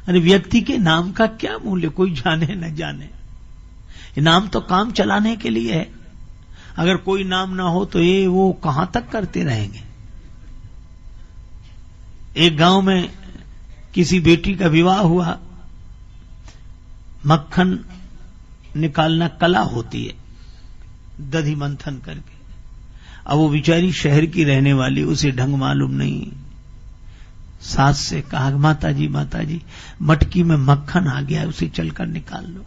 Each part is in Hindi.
अरे व्यक्ति के नाम का क्या मूल्य, कोई जाने न जाने। नाम तो काम चलाने के लिए है। अगर कोई नाम ना हो तो ये वो कहां तक करते रहेंगे। एक गांव में किसी बेटी का विवाह हुआ। मक्खन निकालना कला होती है, दधी मंथन करके। अब वो बेचारी शहर की रहने वाली, उसे ढंग मालूम नहीं। सास से कहा, माता जी मटकी में मक्खन आ गया है, उसे चलकर निकाल लो।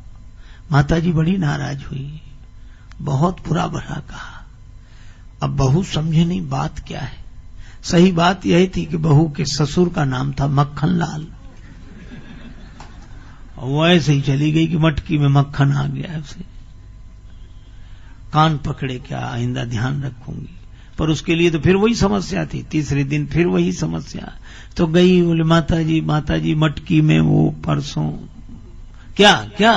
माता जी बड़ी नाराज हुई, बहुत बुरा भला कहा। अब बहू समझे नहीं बात क्या है। सही बात यह थी कि बहू के ससुर का नाम था मक्खन लाल। वो ऐसे ही चली गई कि मटकी में मक्खन आ गया है। उसे कान पकड़े, क्या आइंदा ध्यान रखूंगी। पर उसके लिए तो फिर वही समस्या थी। तीसरे दिन फिर वही समस्या। तो गई, बोले माता जी मटकी में वो परसों क्या।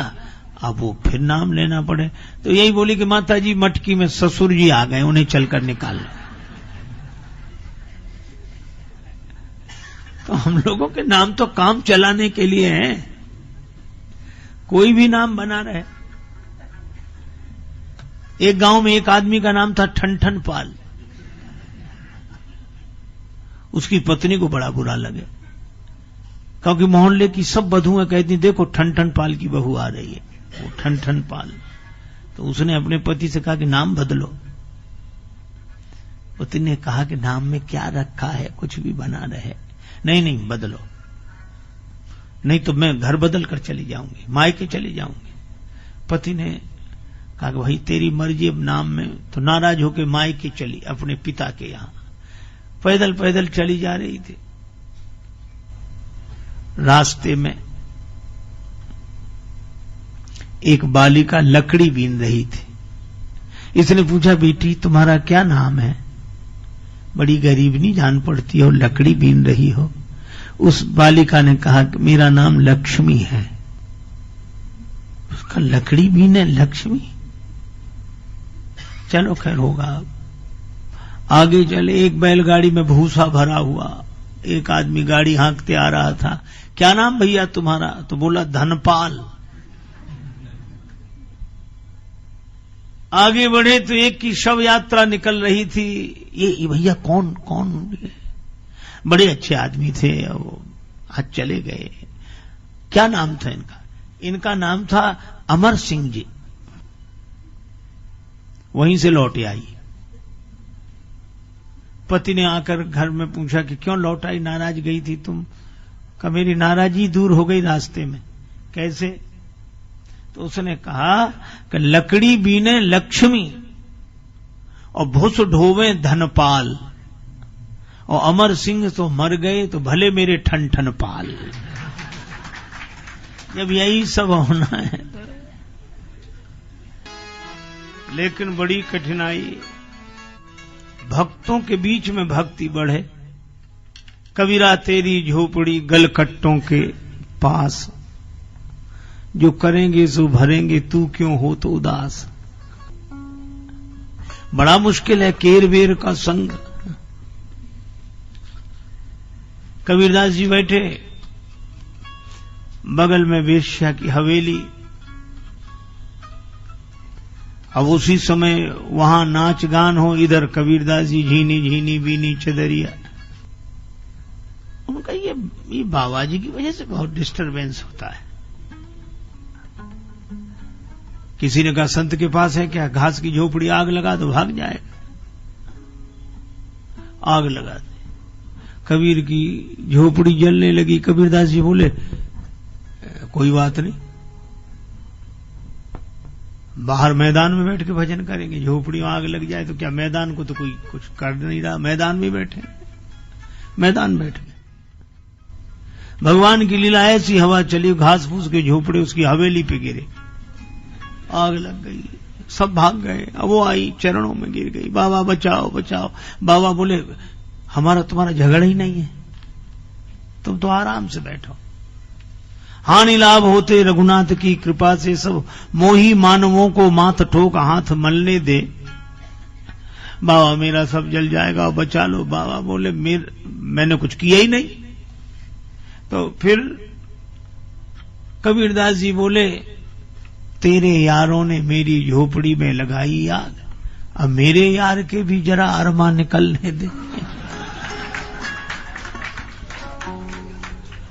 अब वो फिर नाम लेना पड़े तो यही बोली कि माता जी मटकी में ससुर जी आ गए, उन्हें चलकर निकाल लो। तो हम लोगों के नाम तो काम चलाने के लिए हैं। कोई भी नाम बना रहे। एक गांव में एक आदमी का नाम था ठनठन पाल। उसकी पत्नी को बड़ा बुरा लगे, क्योंकि मोहल्ले की सब बधुएं कहती, देखो ठनठन पाल की बहू आ रही है, वो ठनठन पाल। तो उसने अपने पति से कहा कि नाम बदलो। पति ने कहा कि नाम में क्या रखा है, कुछ भी बना रहे। नहीं बदलो, नहीं तो मैं घर बदल कर चली जाऊंगी, मायके चली जाऊंगी। पति ने कहा कि भाई तेरी मर्जी, अब नाम में। तो नाराज होकर मायके चली अपने पिता के यहां। पैदल चली जा रही थी। रास्ते में एक बालिका लकड़ी बीन रही थी। इसने पूछा, बेटी तुम्हारा क्या नाम है? बड़ी गरीबनी जान पड़ती हो, लकड़ी बीन रही हो। उस बालिका ने कहा कि मेरा नाम लक्ष्मी है। उसका लकड़ी बीने लक्ष्मी, चलो खैर होगा। आगे चले, एक बैलगाड़ी में भूसा भरा हुआ। एक आदमी गाड़ी हाँकते आ रहा था। क्या नाम भैया तुम्हारा? तो बोला धनपाल। आगे बढ़े तो एक की शव यात्रा निकल रही थी। ये भैया कौन? बड़े अच्छे आदमी थे, वो आज चले गए। क्या नाम था इनका? इनका नाम था अमर सिंह जी। वहीं से लौटे आई। पति ने आकर घर में पूछा कि क्यों लौट आई, नाराज गई थी तुम? कहा मेरी नाराजी दूर हो गई रास्ते में। कैसे? तो उसने कहा कि लकड़ी बीने लक्ष्मी और भुस ढोवे धनपाल, और अमर सिंह तो मर गए तो भले मेरे ठन पाल। जब यही सब होना है, लेकिन बड़ी कठिनाई। भक्तों के बीच में भक्ति बढ़े। कबीरा तेरी झोपड़ी गलकट्टों के पास, जो करेंगे सो भरेंगे, तू क्यों हो तो उदास। बड़ा मुश्किल है केर बेर का संग। कबीरदास जी बैठे, बगल में वेश्या की हवेली। अब उसी समय वहां नाच गान हो, इधर कबीरदास जी झीनी झीनी बीनी चदरिया। उनका ये बाबा जी की वजह से बहुत डिस्टरबेंस होता है। किसी ने कहा संत के पास है क्या? घास की झोपड़ी आग लगा तो भाग जाए। आग लगा दी, कबीर की झोपड़ी जलने लगी। कबीरदास जी बोले कोई बात नहीं, बाहर मैदान में बैठ के भजन करेंगे। झोपड़ी में आग लग जाए तो क्या, मैदान को तो कोई कुछ कर नहीं रहा, मैदान में बैठे। मैदान बैठ गए। भगवान की लीला ऐसी, हवा चली, घास फूस के झोपड़े उसकी हवेली पे गिरे, आग लग गई, सब भाग गए। अब वो आई, चरणों में गिर गई, बाबा बचाओ बचाओ। बाबा बोले हमारा तुम्हारा झगड़ा ही नहीं है, तुम तो आराम से बैठो। हानि लाभ होते रघुनाथ की कृपा से, सब मोही मानवों को माथ ठोक हाथ मलने दे। बाबा मेरा सब जल जाएगा, बचा लो। बाबा बोले मैंने कुछ किया ही नहीं। तो फिर कबीरदास जी बोले, तेरे यारों ने मेरी झोपड़ी में लगाई आग, अब मेरे यार के भी जरा अरमा निकलने दे।